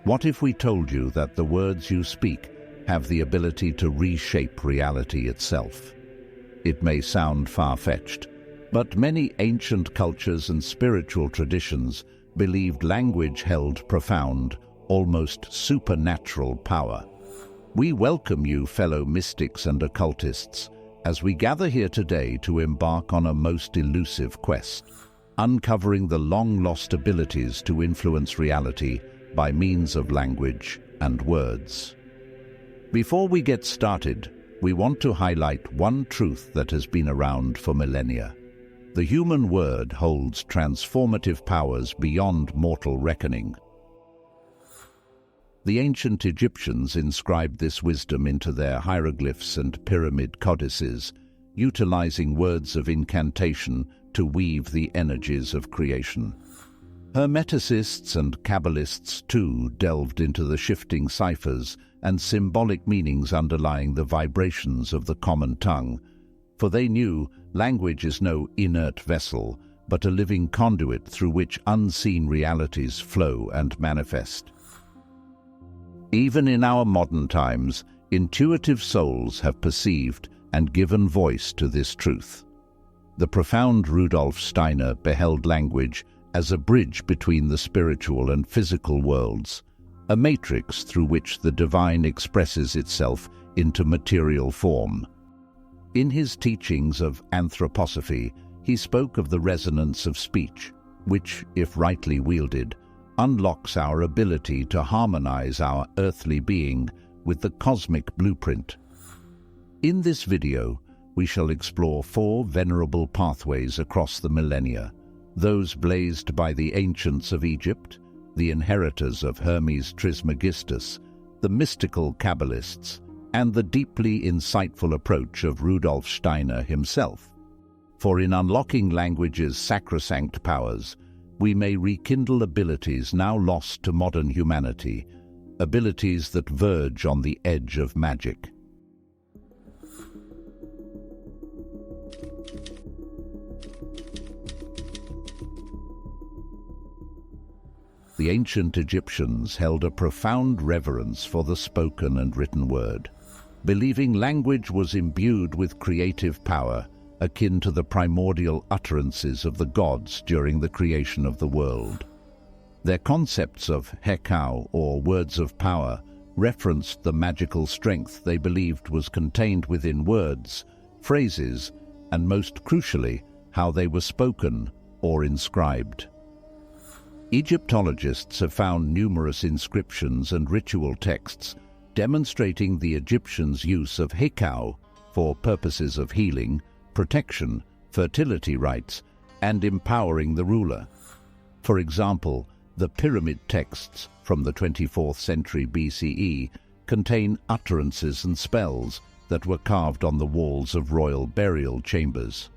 What if we told you that the words you speak have the ability to reshape reality itself? It may sound far-fetched, but many ancient cultures and spiritual traditions believed language held profound, almost supernatural power. We welcome you, fellow mystics and occultists, as we gather here today to embark on a most elusive quest, uncovering the long-lost abilities to influence reality by means of language and words. Before we get started, we want to highlight one truth that has been around for millennia. The human word holds transformative powers beyond mortal reckoning. The ancient Egyptians inscribed this wisdom into their hieroglyphs and pyramid codices, utilizing words of incantation to weave the energies of creation. Hermeticists and Kabbalists too delved into the shifting ciphers and symbolic meanings underlying the vibrations of the common tongue, for they knew language is no inert vessel, but a living conduit through which unseen realities flow and manifest. Even in our modern times, intuitive souls have perceived and given voice to this truth. The profound Rudolf Steiner beheld language as a bridge between the spiritual and physical worlds, a matrix through which the divine expresses itself into material form. In his teachings of anthroposophy, he spoke of the resonance of speech, which, if rightly wielded, unlocks our ability to harmonize our earthly being with the cosmic blueprint. In this video, we shall explore 4 venerable pathways across the millennia, those blazed by the ancients of Egypt, the inheritors of Hermes Trismegistus, the mystical Kabbalists, and the deeply insightful approach of Rudolf Steiner himself. For in unlocking language's sacrosanct powers, we may rekindle abilities now lost to modern humanity, abilities that verge on the edge of magic. The ancient Egyptians held a profound reverence for the spoken and written word, believing language was imbued with creative power akin to the primordial utterances of the gods during the creation of the world. Their concepts of Hekau, or words of power, referenced the magical strength they believed was contained within words, phrases, and most crucially, how they were spoken or inscribed. Egyptologists have found numerous inscriptions and ritual texts demonstrating the Egyptians' use of Hekau for purposes of healing, protection, fertility rites, and empowering the ruler. For example, the pyramid texts from the 24th century BCE contain utterances and spells that were carved on the walls of royal burial chambers.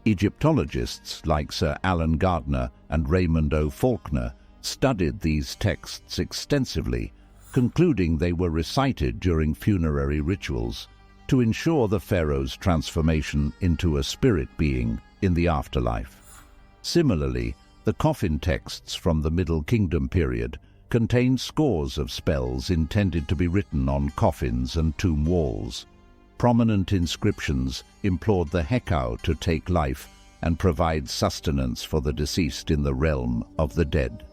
Egyptologists like Sir Alan Gardner and Raymond O. Faulkner studied these texts extensively, concluding they were recited during funerary rituals to ensure the pharaoh's transformation into a spirit being in the afterlife. Similarly, the coffin texts from the Middle Kingdom period contain scores of spells intended to be written on coffins and tomb walls. Prominent inscriptions implored the Hekau to take life and provide sustenance for the deceased in the realm of the dead.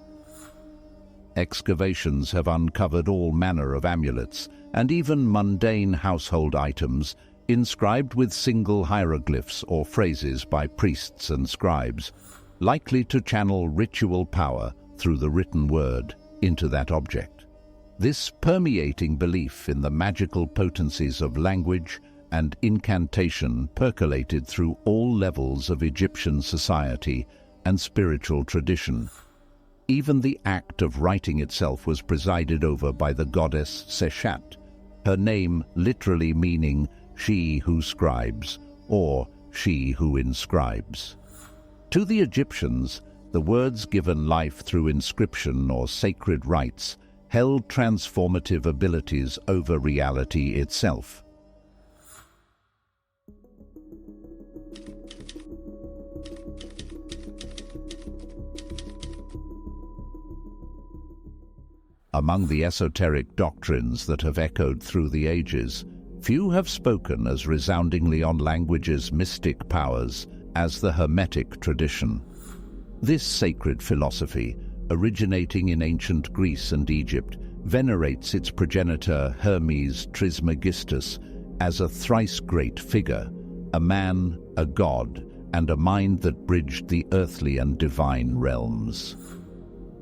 Excavations have uncovered all manner of amulets and even mundane household items inscribed with single hieroglyphs or phrases by priests and scribes, likely to channel ritual power through the written word into that object. This permeating belief in the magical potencies of language and incantation percolated through all levels of Egyptian society and spiritual tradition. Even the act of writing itself was presided over by the goddess Seshat, her name literally meaning she who scribes or she who inscribes. To the Egyptians, the words given life through inscription or sacred rites held transformative abilities over reality itself. Among the esoteric doctrines that have echoed through the ages, few have spoken as resoundingly on language's mystic powers as the Hermetic tradition. This sacred philosophy, originating in ancient Greece and Egypt, venerates its progenitor Hermes Trismegistus as a thrice great figure, a man, a god, and a mind that bridged the earthly and divine realms.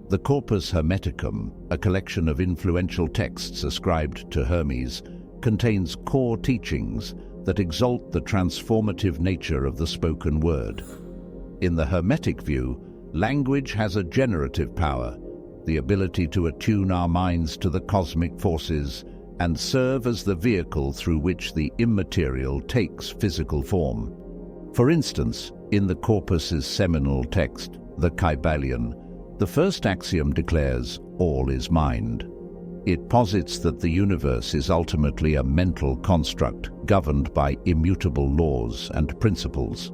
The Corpus Hermeticum, a collection of influential texts ascribed to Hermes, contains core teachings that exalt the transformative nature of the spoken word. In the Hermetic view, language has a generative power, the ability to attune our minds to the cosmic forces and serve as the vehicle through which the immaterial takes physical form. For instance, in the corpus's seminal text, the Kybalion, the first axiom declares, "All is mind." It posits that the universe is ultimately a mental construct governed by immutable laws and principles.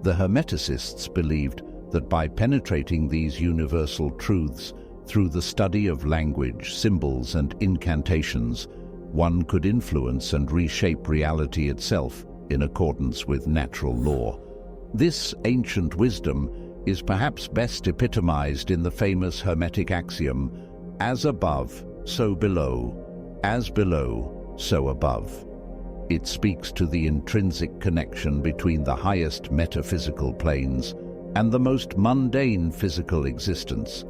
The Hermeticists believed that by penetrating these universal truths through the study of language, symbols, and incantations, one could influence and reshape reality itself in accordance with natural law. This ancient wisdom is perhaps best epitomized in the famous Hermetic axiom, "As above, so below, as below, so above." It speaks to the intrinsic connection between the highest metaphysical planes and the most mundane physical existence,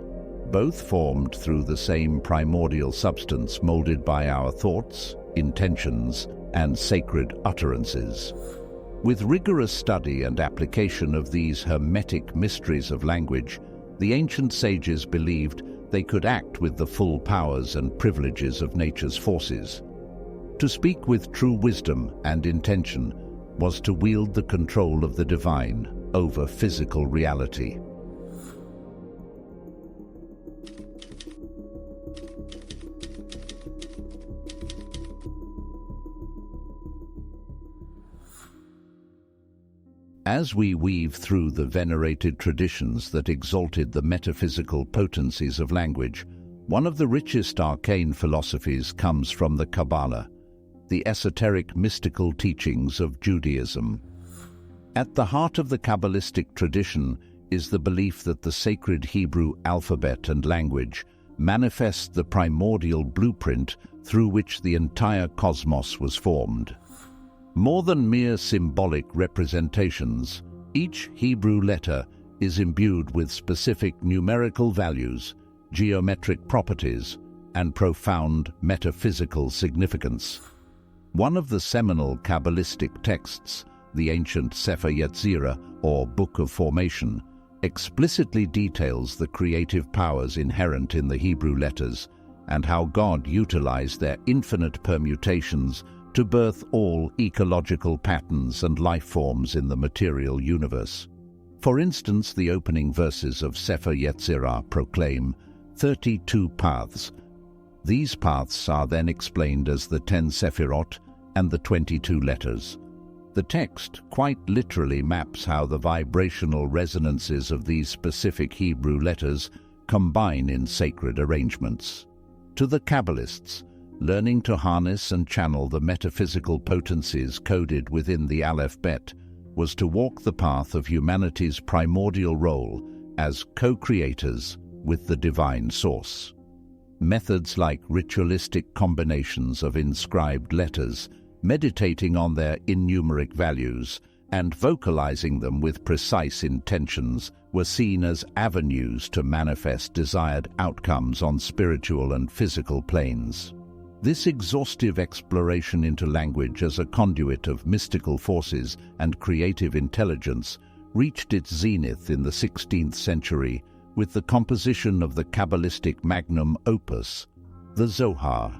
both formed through the same primordial substance molded by our thoughts, intentions, and sacred utterances. With rigorous study and application of these hermetic mysteries of language, the ancient sages believed they could act with the full powers and privileges of nature's forces. To speak with true wisdom and intention was to wield the control of the divine over physical reality. As we weave through the venerated traditions that exalted the metaphysical potencies of language, one of the richest arcane philosophies comes from the Kabbalah, the esoteric mystical teachings of Judaism. At the heart of the Kabbalistic tradition is the belief that the sacred Hebrew alphabet and language manifest the primordial blueprint through which the entire cosmos was formed. More than mere symbolic representations, each Hebrew letter is imbued with specific numerical values, geometric properties, and profound metaphysical significance. One of the seminal Kabbalistic texts, the ancient Sefer Yetzirah, or Book of Formation, explicitly details the creative powers inherent in the Hebrew letters and how God utilized their infinite permutations to birth all ecological patterns and life forms in the material universe. For instance, the opening verses of Sefer Yetzirah proclaim 32 paths. These paths are then explained as the 10 Sephirot and the 22 letters. The text quite literally maps how the vibrational resonances of these specific Hebrew letters combine in sacred arrangements. To the Kabbalists, learning to harness and channel the metaphysical potencies coded within the Aleph-bet was to walk the path of humanity's primordial role as co-creators with the divine source. Methods like ritualistic combinations of inscribed letters, meditating on their innumeric values, and vocalizing them with precise intentions were seen as avenues to manifest desired outcomes on spiritual and physical planes. This exhaustive exploration into language as a conduit of mystical forces and creative intelligence reached its zenith in the 16th century with the composition of the Kabbalistic magnum opus, the Zohar.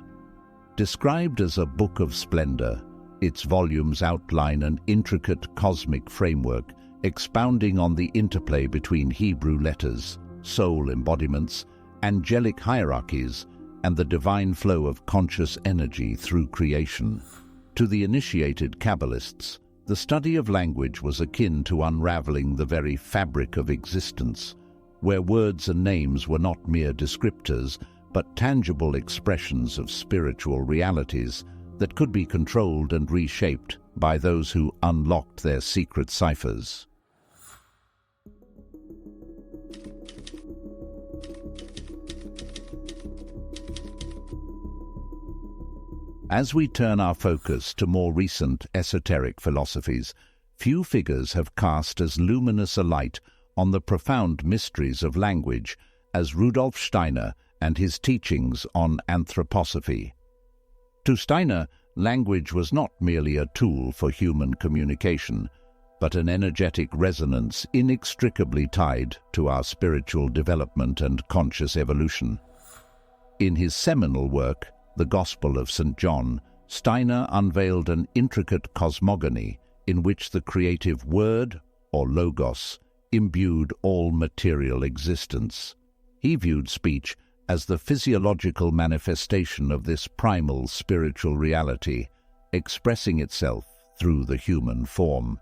Described as a book of splendor, its volumes outline an intricate cosmic framework expounding on the interplay between Hebrew letters, soul embodiments, angelic hierarchies, and the divine flow of conscious energy through creation. To the initiated Kabbalists, the study of language was akin to unraveling the very fabric of existence, where words and names were not mere descriptors, but tangible expressions of spiritual realities that could be controlled and reshaped by those who unlocked their secret ciphers. As we turn our focus to more recent esoteric philosophies, few figures have cast as luminous a light on the profound mysteries of language as Rudolf Steiner and his teachings on anthroposophy. To Steiner, language was not merely a tool for human communication, but an energetic resonance inextricably tied to our spiritual development and conscious evolution. In his seminal work, The Gospel of St. John, Steiner unveiled an intricate cosmogony in which the creative word, or logos, imbued all material existence. He viewed speech as the physiological manifestation of this primal spiritual reality, expressing itself through the human form.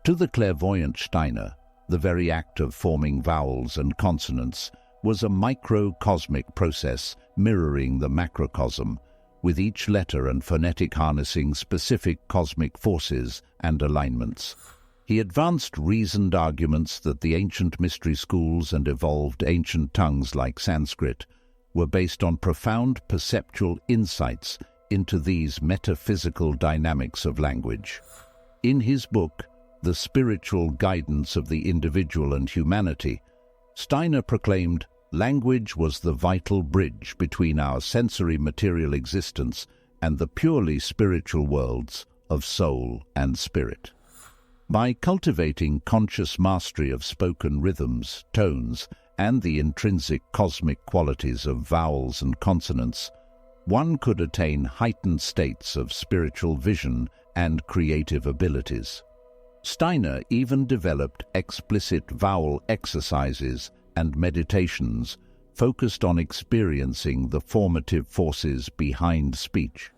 To the clairvoyant Steiner, the very act of forming vowels and consonants was a microcosmic process mirroring the macrocosm, with each letter and phonetic harnessing specific cosmic forces and alignments. He advanced reasoned arguments that the ancient mystery schools and evolved ancient tongues like Sanskrit were based on profound perceptual insights into these metaphysical dynamics of language. In his book, The Spiritual Guidance of the Individual and Humanity, Steiner proclaimed, "Language was the vital bridge between our sensory material existence and the purely spiritual worlds of soul and spirit." By cultivating conscious mastery of spoken rhythms, tones, and the intrinsic cosmic qualities of vowels and consonants, one could attain heightened states of spiritual vision and creative abilities. Steiner even developed explicit vowel exercises and meditations focused on experiencing the formative forces behind speech.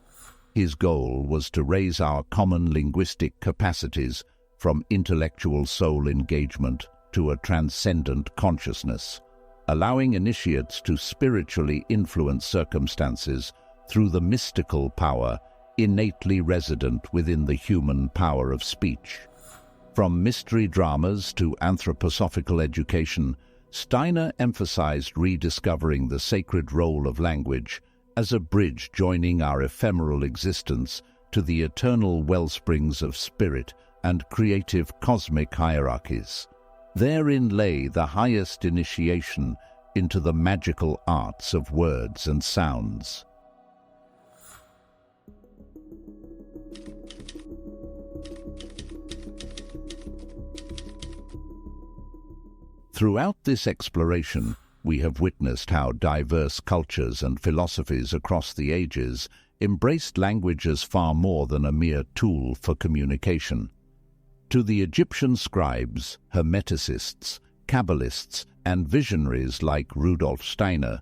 His goal was to raise our common linguistic capacities from intellectual soul engagement to a transcendent consciousness, allowing initiates to spiritually influence circumstances through the mystical power innately resident within the human power of speech. From mystery dramas to anthroposophical education, Steiner emphasized rediscovering the sacred role of language as a bridge joining our ephemeral existence to the eternal wellsprings of spirit and creative cosmic hierarchies. Therein lay the highest initiation into the magical arts of words and sounds. Throughout this exploration, we have witnessed how diverse cultures and philosophies across the ages embraced language as far more than a mere tool for communication. To the Egyptian scribes, Hermeticists, Kabbalists, and visionaries like Rudolf Steiner,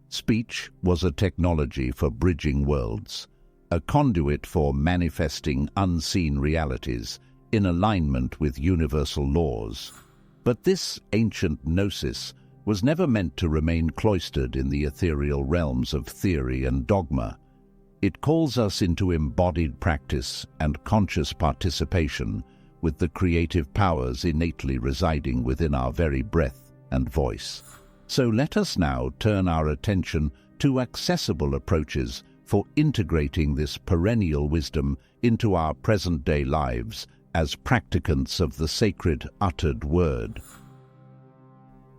speech was a technology for bridging worlds, a conduit for manifesting unseen realities in alignment with universal laws. But this ancient gnosis was never meant to remain cloistered in the ethereal realms of theory and dogma. It calls us into embodied practice and conscious participation with the creative powers innately residing within our very breath and voice. So let us now turn our attention to accessible approaches for integrating this perennial wisdom into our present-day lives as practicants of the sacred uttered word.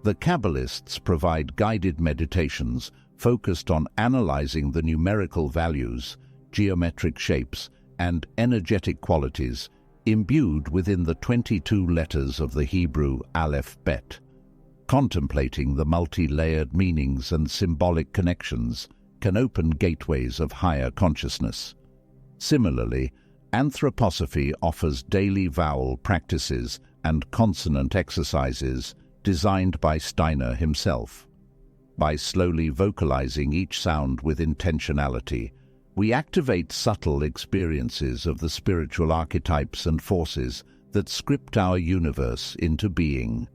The Kabbalists provide guided meditations focused on analyzing the numerical values, geometric shapes, and energetic qualities imbued within the 22 letters of the Hebrew Aleph-bet. Contemplating the multi-layered meanings and symbolic connections can open gateways of higher consciousness. Similarly, anthroposophy offers daily vowel practices and consonant exercises designed by Steiner himself. By slowly vocalizing each sound with intentionality, we activate subtle experiences of the spiritual archetypes and forces that script our universe into being.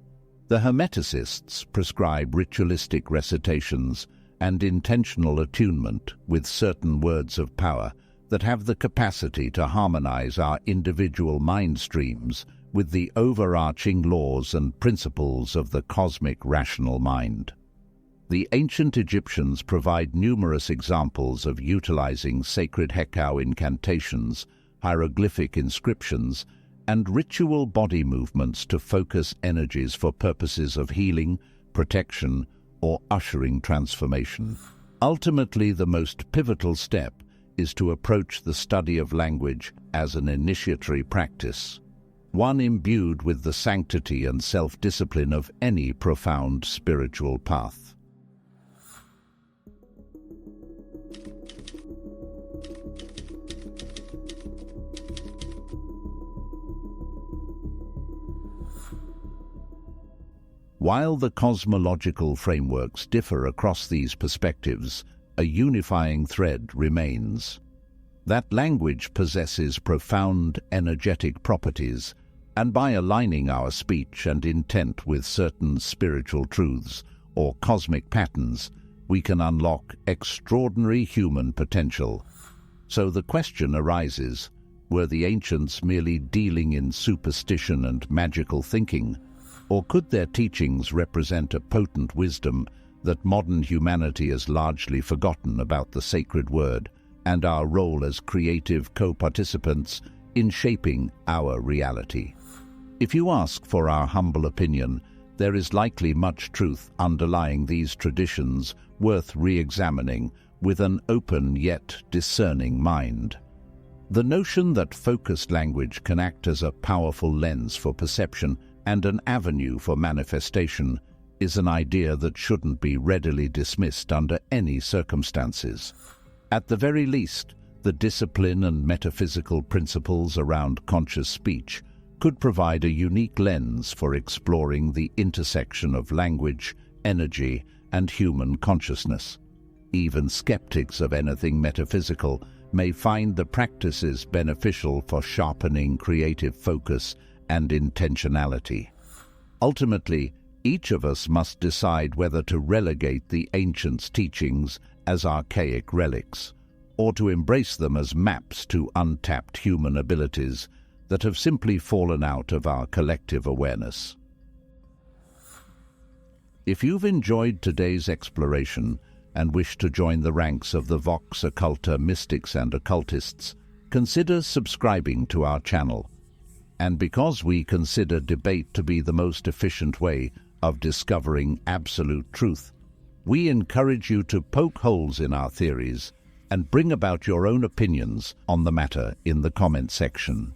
The Hermeticists prescribe ritualistic recitations and intentional attunement with certain words of power that have the capacity to harmonize our individual mind streams with the overarching laws and principles of the cosmic rational mind. The ancient Egyptians provide numerous examples of utilizing sacred Hekau incantations, hieroglyphic inscriptions, and ritual body movements to focus energies for purposes of healing, protection, or ushering transformation. Ultimately, the most pivotal step is to approach the study of language as an initiatory practice, one imbued with the sanctity and self-discipline of any profound spiritual path. While the cosmological frameworks differ across these perspectives, a unifying thread remains. That language possesses profound energetic properties, and by aligning our speech and intent with certain spiritual truths or cosmic patterns, we can unlock extraordinary human potential. So the question arises, were the ancients merely dealing in superstition and magical thinking, or could their teachings represent a potent wisdom that modern humanity has largely forgotten about the sacred word and our role as creative co-participants in shaping our reality? If you ask for our humble opinion, there is likely much truth underlying these traditions worth re-examining with an open yet discerning mind. The notion that focused language can act as a powerful lens for perception and an avenue for manifestation is an idea that shouldn't be readily dismissed under any circumstances. At the very least, the discipline and metaphysical principles around conscious speech could provide a unique lens for exploring the intersection of language, energy, and human consciousness. Even skeptics of anything metaphysical may find the practices beneficial for sharpening creative focus and intentionality. Ultimately, each of us must decide whether to relegate the ancients' teachings as archaic relics, or to embrace them as maps to untapped human abilities that have simply fallen out of our collective awareness. If you've enjoyed today's exploration and wish to join the ranks of the Vox Occulta mystics and occultists, consider subscribing to our channel. And because we consider debate to be the most efficient way of discovering absolute truth, we encourage you to poke holes in our theories and bring about your own opinions on the matter in the comment section.